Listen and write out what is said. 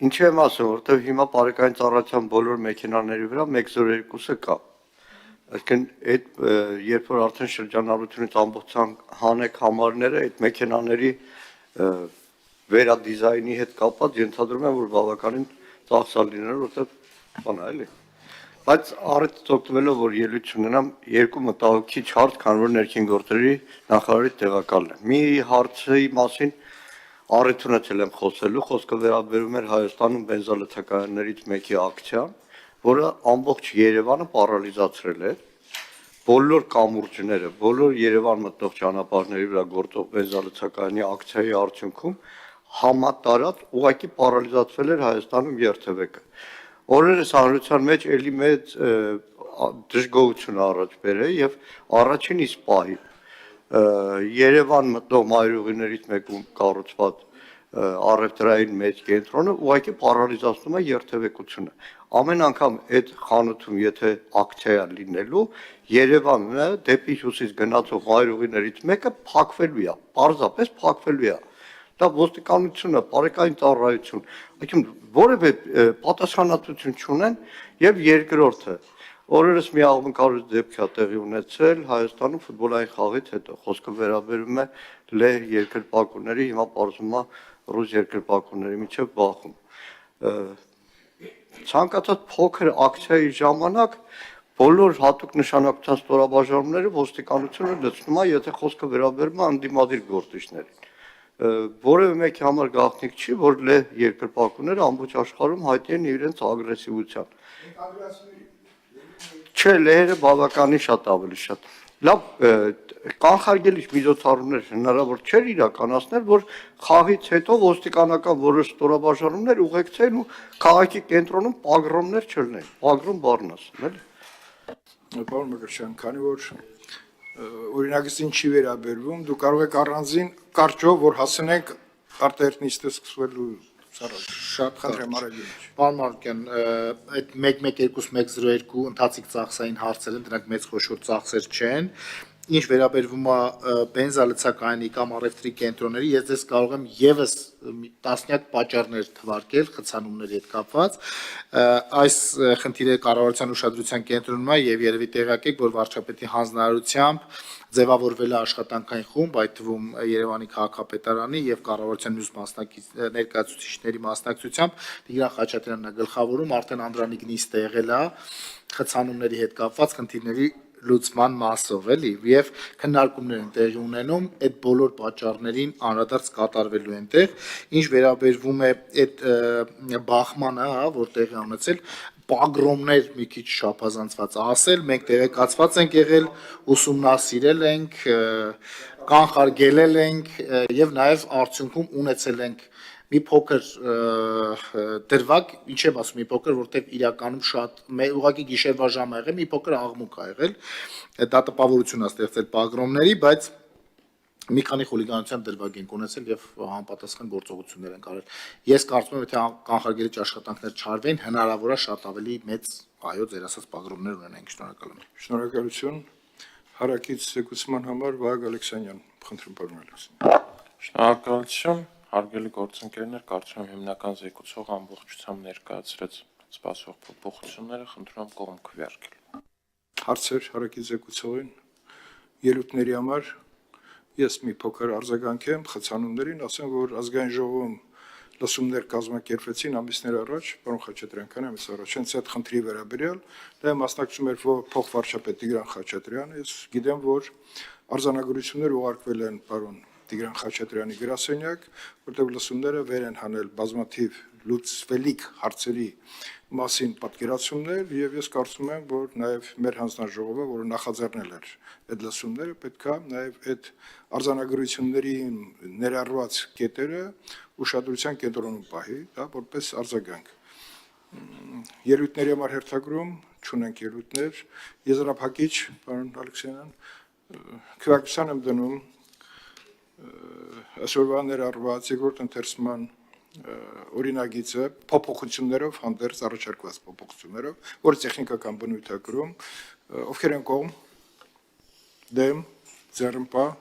Ինչի եմ ասում, որովհետև հիմա բարեկային ծառայության բոլոր մեքենաների վրա 102-ը կա։ Այսինքն այդ երբ որ արդեն շրջանառությունից ամբողջան հանեք համարները, այդ մեքենաների վերադիզայնի հետ կապված ենթադրում եմ, որ բավականին ծախսալ լինել, որովհետև բան է, էլի։ Բայց առիթից օգտվելով, որ ելույթ ունենամ, երկու մտահոգիչ հարց, քանի որ ներքին գործերի նախարարի տեղակալն եմ։ Մի հարցի մասին առիթ ունեցել եմ խոսելու, խոսքը վերաբերում էր Հայաստանում բենզալցակայաններից մեկի ակցիան, որը ամբողջ Երևանը պարալիզացրել է, բոլոր կամուրջները, բոլոր Երևան մտնող ճանապարհների վրա գործող բենզալցակայանի ակցիայի արդյունքում համատարած ուղղակի պարալիզացվել էր Հայաստանում երթևեկը։ Օրերս հանրության մեջ էլի մեծ դժգոհություն առաջ բերել եւ առաջին իսկ պահի Երևան մտնող մայրուղիներից մեկում կառուցված առևտրային մեծ կենտրոնը ուղղակի պարալիզացնում է երթևեկությունը։ Ամեն անգամ այդ խանութում եթե ակցիա լինելու Երևանը դեպի հյուսիս գնացող մայրուղիներից մեկը փակվելու է, պարզապես փակվելու է։ Դա ոստիկանությունը, բարեկային ծառայություն, այսինքն որևէ պատասխանատվություն չունեն եւ երկրորդը օրերս մի աղմկարույց դեպք է տեղի ունեցել Հայաստանում ֆուտբոլային խաղից հետո խոսքը վերաբերում է լեհ երկրպագուների, հիմա պարզվում է ռուս երկրպագուների միջև բախում։ Ցանկացած փոքր ակցիայի ժամանակ բոլոր հատուկ նշանակության ստորաբաժանումները ոստիկանությունը լցնում է, եթե խոսքը վերաբերում է անդիմադիր գործիչներին։ Որևէ մեկի համար գաղտնիք չի, որ լեհ երկրպագուները ամբողջ աշխարհում հայտնի են իրենց ագրեսիվությամբ։ Չէ, լեհերը բավականին շատ ավելի շատ։ Լավ, կանխարգելիչ միջոցառումներ հնարավոր չէր իրականացնել, որ խաղից հետո ոստիկանական որոշ ստորաբաժանումներ ուղեկցեն ու քաղաքի կենտրոնում պագրոմներ չլինեն, պագրոմ բառն ասեմ, էլի։ Պարոն Մկրտչյան, քանի որ օրինակին չի վերաբերվում, դու կարող եք առանձին կարճով, որ հասնենք արտահերտնիստը սկսվելու Շատ խնդրեմ արագ։ Պարոն Մարուկյան, այդ 112102 ընթացիկ ծախսային հարցերը դրանք մեծ խոշոր ծախսեր չեն։ Ինչ վերաբերվում է բենզալցակայանի կամ առևտրի կենտրոնների, ես ձեզ կարող եմ եւս տասնյակ պատճառներ թվարկել խցանումների հետ կապված։ Այս խնդիրը կառավարության ուշադրության կենտրոնում է եւ երևի տեղյակ եք, որ վարչապետի հանձնարարությամբ ձևավորվել է աշխատանքային խումբ, այդ թվում Երևանի քաղաքապետարանի եւ կառավարության մյուս ներկայացուցիչների մասնակցությամբ Տիգրան Խաչատրյանն է գլխավորում, արդեն Անդրանիկ նիստը եղել է խցանումների հետ կապված խնդիրների լուծման մասով, էլի, եւ քննարկումներ են տեղի ունենում, այդ բոլոր պատճառներին անդրադարձ կատարվելու են տեղ, ինչ վերաբերվում է այդ բախմանը, որ տեղի ունեցել, պագրոմներ մի քիչ շափազանցված ասել, մենք տեղեկացված ենք եղել, ուսումնասիրել ենք, կանխարգելել ենք եւ նաեւ արդյունքում ունեցել ենք մի փոքր դրվագ, ինչ եմ ասում, մի փոքր, որտեղ իրականում շատ ուղղակի գիշերվա ժամ ա եղել, մի փոքր աղմուկ ա եղել, դա տպավորություն ա ստեղծել պագրոմների, բայց մի քանի խուլիգանության դրվագ ենք ունեցել եւ համապատասխան գործողություններ են արել։ Ես կարծում եմ, եթե կանխարգելիչ աշխատանքներ չարվեն, հնարավոր է շատ ավելի մեծ, այո, ձեր ասած պագրոմներ ունենանք, շնորհակալ եմ։ Շնորհակալություն։ Հարակից զեկուցման համար Վահագ Ալեքսանյան, խնդրում պարոն Ալեքսանյան։ Շնորհակալություն, հարգելի գործընկերներ, կարծում եմ հիմնական զեկուցող ամբողջությամբ ներկայացրեց սպասող փոփոխությունները, խնդրում եմ կողմ քվեարկել։ Հարցեր հարակից զեկուցողին ելույթների համար ես մի փոքր արձագանք եմ խցանումներին, ասեմ, որ ազգային ժողովում լսումներ կազմակերպվեցին ամիսներ առաջ, պարոն Խաչատրյան, քանի ամիս առաջ, հենց այդ խնդրի վերաբերյալ, դա մասնակցում էր փոխվարչապետ Տիգրան Խաչատրյանը, ես գիտեմ, որ արձանագրություններ ուղարկվել են պարոն Տիգրան Խաչատրյանի գրասենյակ, որտեղ լսումները վեր են հանել բազմաթիվ լուծվելիք հարցերի մասին պատկերացումներ եւ ես կարծում եմ, որ նաեւ մեր հանձնաժողովը, որը նախաձեռնել էր այդ լսումները, պետքա նաեւ այդ արձանագրությունների ներառված կետերը ուշադրության կենտրոնում պահի, դա որպես արձագանք։ Ելույթների համար հերթագրում չունենք ելույթներ, եզրափակիչ, պարոն Ալեքսանյան, քվեարկության եմ դնում այսօրվա ներառված երկրորդ ընթերցման օրինագիծը փոփոխություններով հանդերձ առաջարկված փոփոխություններով, որը տեխնիկական բնույթ է կրում, ովքեր են կողմ, դեմ, ձեռնպահ,